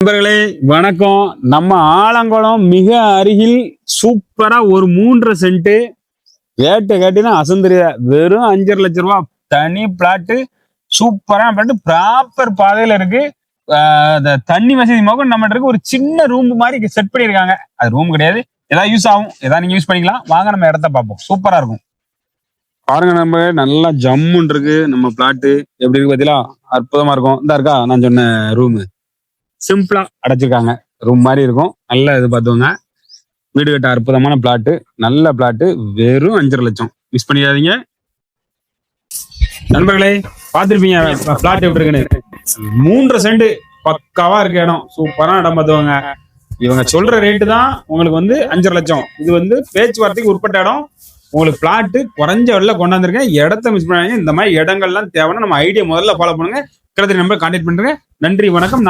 நண்பர்களே வணக்கம். நம்ம ஆலங்குளம் மிக அருகில் சூப்பரா ஒரு 3.5 சென்ட் ரேட்டு கேட்டினா அசந்திரியா வெறும் 5.5 லட்சம் ரூபாய் தனி பிளாட்டு. சூப்பரா பிளாட்டு, ப்ராப்பர் பாதையில இருக்கு. தண்ணி வசதி மோகம் நம்ம இருக்கு. ஒரு சின்ன ரூம் மாதிரி செட் பண்ணியிருக்காங்க. அது ரூம் கிடையாது, ஏதாவது யூஸ் ஆகும், ஏதாவது நீங்க யூஸ் பண்ணிக்கலாம். வாங்க நம்ம இடத்த பார்ப்போம். சூப்பரா இருக்கும் பாருங்க. நம்ம நல்லா ஜம்முன் இருக்கு நம்ம பிளாட்டு. எப்படி இருக்கு பார்த்தீங்களா? அற்புதமா இருக்கும். இந்த இருக்கா நான் சொன்ன ரூமு சிம்பிளா அடைச்சிருக்காங்க. ரூம் மாதிரி இருக்கும். நல்ல இது பார்த்துவங்க. வீடு கட்ட அற்புதமான பிளாட்டு, நல்ல பிளாட்டு. வெறும் 5.5 லட்சம். மிஸ் பண்ணிடாதீங்க நண்பர்களே. பார்த்துருப்பீங்க பிளாட் எப்படி இருக்குன்னு. 3.5 சென்ட் பக்காவா இருக்க இடம். சூப்பரா இடம் பார்த்துவாங்க. இவங்க சொல்ற ரேட்டு தான் உங்களுக்கு 5.5 லட்சம். இது பேச்சுவார்த்தைக்கு உட்பட்ட இடம். உங்களுக்கு பிளாட்டு குறைஞ்ச விலையில கொண்டாந்துருக்கேன். இடத்த மிஸ் பண்ணாதீங்க. இந்த மாதிரி இடங்கள்லாம் தேவைன்னா நம்ம ஐடியா முதல்ல ஃபாலோ பண்ணுங்க. கிட்டத்தட்ட நம்பர் கான்டாக்ட் பண்ணுங்க. நன்றி, வணக்கம்.